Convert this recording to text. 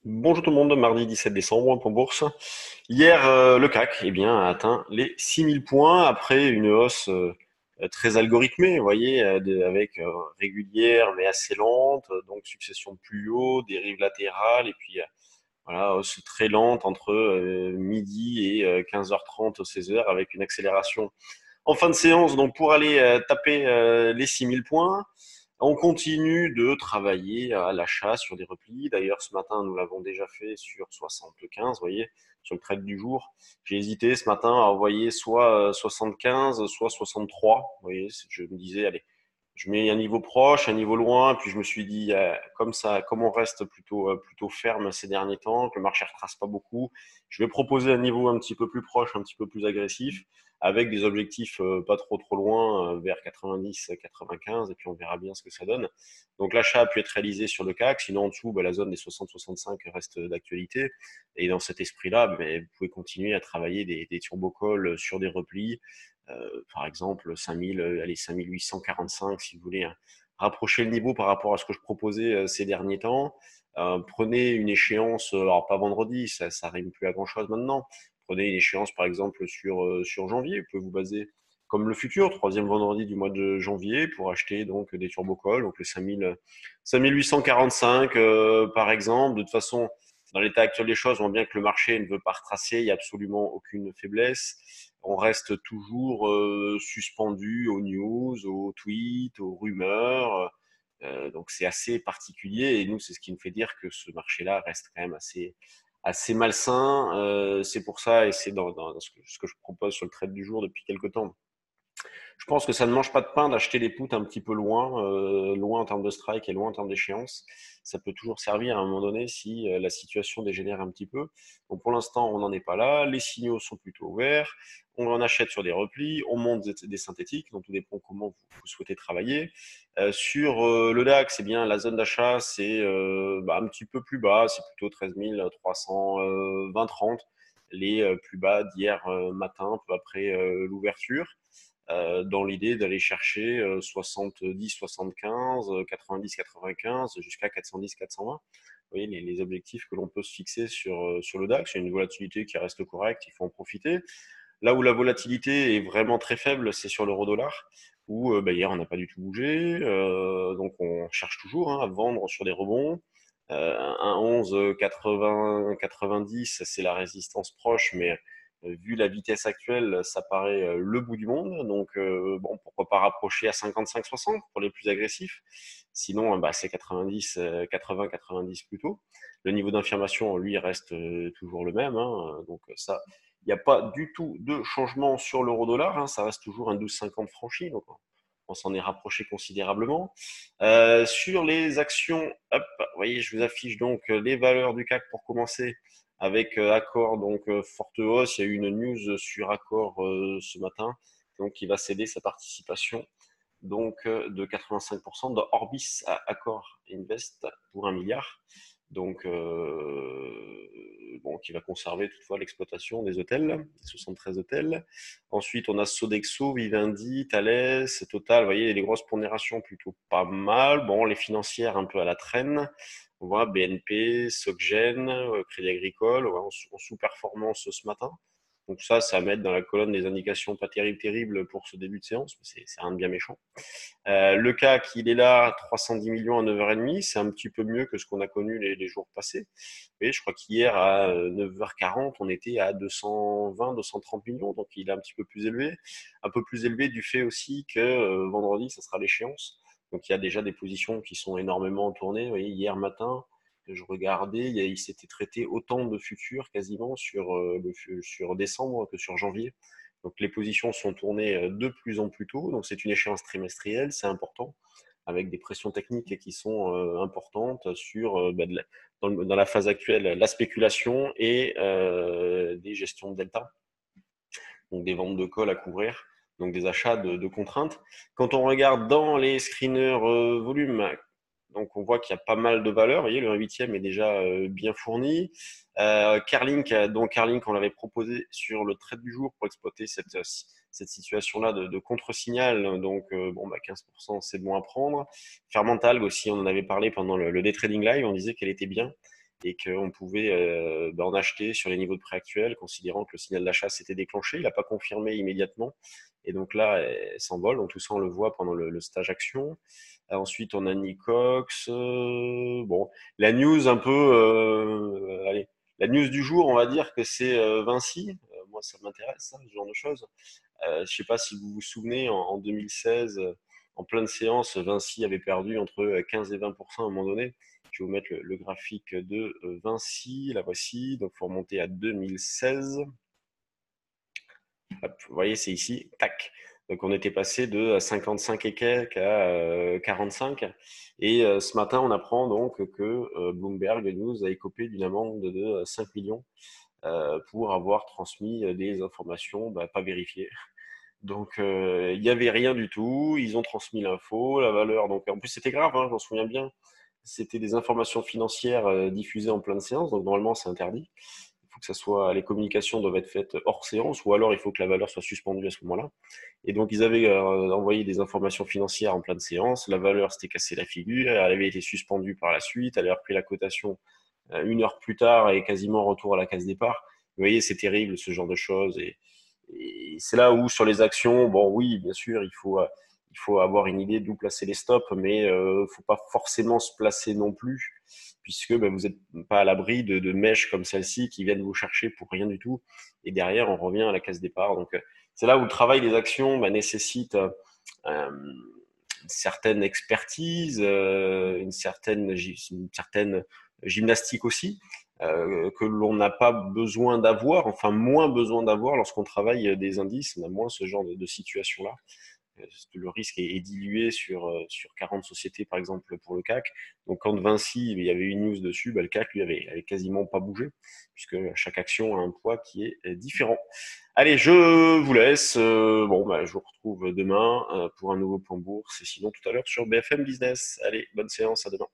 Bonjour tout le monde, mardi 17 décembre pour Bourse. Hier, le CAC a atteint les 6000 points après une hausse très algorithmée, vous voyez, avec régulière mais assez lente, donc succession de plus hauts, dérive latérale, et puis voilà, hausse très lente entre midi et 15h30 aux 16h avec une accélération en fin de séance, donc pour aller taper les 6000 points. On continue de travailler à l'achat sur des replis. D'ailleurs, ce matin, nous l'avons déjà fait sur 75, vous voyez, sur le trade du jour. J'ai hésité ce matin à envoyer soit 75, soit 63. Vous voyez, je me disais, allez, je mets un niveau proche, un niveau loin, puis je me suis dit, comme ça, comme on reste plutôt ferme ces derniers temps, que le marché ne retrace pas beaucoup, je vais proposer un niveau un petit peu plus proche, un petit peu plus agressif, avec des objectifs pas trop loin, vers 90, 95, et puis on verra bien ce que ça donne. Donc l'achat a pu être réalisé sur le CAC, sinon en dessous, la zone des 60-65 reste d'actualité. Et dans cet esprit-là, vous pouvez continuer à travailler des turbocalls sur des replis, par exemple 5000, allez 5845 si vous voulez, hein, rapprocher le niveau par rapport à ce que je proposais ces derniers temps. Prenez une échéance, alors pas vendredi, ça rime plus à grand chose maintenant. Prenez une échéance par exemple sur janvier, vous pouvez vous baser comme le futur, troisième vendredi du mois de janvier, pour acheter donc des turbocalls, donc le 5845 par exemple. De toute façon, dans l'état actuel des choses, on voit bien que le marché ne veut pas retracer, il n'y a absolument aucune faiblesse. On reste toujours suspendu aux news, aux tweets, aux rumeurs. Donc c'est assez particulier et nous, c'est ce qui nous fait dire que ce marché-là reste quand même assez malsain. C'est pour ça, et c'est dans ce que je propose sur le trade du jour depuis quelques temps, je pense que ça ne mange pas de pain d'acheter des puts un petit peu loin, loin en termes de strike et loin en termes d'échéance. Ça peut toujours servir à un moment donné si la situation dégénère un petit peu. Donc pour l'instant, on n'en est pas là. Les signaux sont plutôt ouverts. On en achète sur des replis, on monte des synthétiques, donc tout dépend comment vous souhaitez travailler. Sur le DAX, eh bien, la zone d'achat, c'est un petit peu plus bas, c'est plutôt 13 320-30, les plus bas d'hier matin, peu après l'ouverture, dans l'idée d'aller chercher 70, 75, 90, 95 jusqu'à 410, 420. Vous voyez les objectifs que l'on peut se fixer sur le DAX. Il y a une volatilité qui reste correcte, il faut en profiter. Là où la volatilité est vraiment très faible, c'est sur l'euro-dollar, où hier on n'a pas du tout bougé. Donc on cherche toujours à vendre sur des rebonds. Un 11, 80, 90, c'est la résistance proche, mais vu la vitesse actuelle, ça paraît le bout du monde. Donc, bon, pourquoi pas rapprocher à 55-60 pour les plus agressifs. Sinon, c'est 90, 80, 90 plutôt. Le niveau d'information, lui, reste toujours le même, hein. Donc, ça, il n'y a pas du tout de changement sur l'euro-dollar, hein. Ça reste toujours un 12,50 franchi. Donc, on s'en est rapproché considérablement. Sur les actions, hop, vous voyez, je vous affiche donc les valeurs du CAC pour commencer avec Accor, donc forte hausse. Il y a eu une news sur Accor ce matin, donc qui va céder sa participation donc de 85% dans Orbis à Accor Invest pour 1 milliard. Donc, bon, qui va conserver toutefois l'exploitation des hôtels, 73 hôtels. Ensuite, on a Sodexo, Vivendi, Thales, Total. Vous voyez, les grosses pondérations plutôt pas mal. Bon, les financières un peu à la traîne. On voit BNP, Soggen, Crédit Agricole, ouais, en sous-performance ce matin. Donc ça, c'est à mettre dans la colonne des indications pas terribles pour ce début de séance, mais c'est rien de bien méchant. Le CAC, il est là, 310 millions à 9h30, c'est un petit peu mieux que ce qu'on a connu les jours passés. Et je crois qu'hier, à 9h40, on était à 220, 230 millions, donc il est un petit peu plus élevé. Un peu plus élevé du fait aussi que vendredi, ça sera l'échéance. Donc il y a déjà des positions qui sont énormément tournées. Vous voyez, hier matin, je regardais, il s'était traité autant de futurs quasiment sur décembre que sur janvier. Donc les positions sont tournées de plus en plus tôt. Donc c'est une échéance trimestrielle, c'est important, avec des pressions techniques qui sont importantes sur dans la phase actuelle la spéculation et des gestions de delta, donc des ventes de call à couvrir, donc des achats de contraintes. Quand on regarde dans les screeners volume, donc on voit qu'il y a pas mal de valeurs. Vous voyez, le 1/8 est déjà bien fourni. Carlink, donc Carlink, on l'avait proposé sur le trade du jour pour exploiter cette situation-là de contre-signal. Donc, 15%, c'est bon à prendre. Fermentalg aussi, on en avait parlé pendant le day trading live. On disait qu'elle était bien. et qu'on pouvait en acheter sur les niveaux de prix actuels, considérant que le signal d'achat s'était déclenché. Il n'a pas confirmé immédiatement. Et donc là, elle s'envole. Donc tout ça, on le voit pendant le stage action. Ensuite, on a Nicox. Bon, la news un peu, allez, la news du jour, on va dire que c'est Vinci. Moi, ça m'intéresse, hein, ce genre de choses. Je ne sais pas si vous vous souvenez, en 2016, en pleine séance, Vinci avait perdu entre 15 et 20% à un moment donné. Je vais vous mettre le graphique de Vinci. La voici. Donc, il faut remonter à 2016. Hop, vous voyez, c'est ici. Tac. Donc, on était passé de 55 et quelques à 45. Et ce matin, on apprend donc que Bloomberg News a écopé d'une amende de 5 millions pour avoir transmis des informations pas vérifiées. Donc, il n'y avait rien du tout. Ils ont transmis l'info, la valeur. Donc, en plus, c'était grave, hein, je m'en souviens bien. C'était des informations financières diffusées en pleine séance. Donc, normalement, c'est interdit. Il faut que ça soit, les communications doivent être faites hors séance, ou alors il faut que la valeur soit suspendue à ce moment-là. Et donc, ils avaient envoyé des informations financières en pleine séance. La valeur s'était cassée la figure. Elle avait été suspendue par la suite. Elle avait repris la cotation une heure plus tard et quasiment retour à la case départ. Vous voyez, c'est terrible ce genre de choses. Et c'est là où sur les actions, bon oui, bien sûr, il faut avoir une idée d'où placer les stops, mais faut pas forcément se placer non plus, puisque vous n'êtes pas à l'abri de mèches comme celle-ci qui viennent vous chercher pour rien du tout. Et derrière, on revient à la case départ. Donc c'est là où le travail des actions nécessite une certaine expertise, une certaine gymnastique aussi, que l'on n'a pas besoin d'avoir, enfin moins besoin d'avoir lorsqu'on travaille des indices, on a moins ce genre de situation-là. Le risque est dilué sur 40 sociétés, par exemple, pour le CAC. Donc, quand Vinci, il y avait une news dessus, le CAC, lui, avait quasiment pas bougé, puisque chaque action a un poids qui est différent. Allez, je vous laisse. Je vous retrouve demain pour un nouveau point bourse, et sinon tout à l'heure sur BFM Business. Allez, bonne séance, à demain.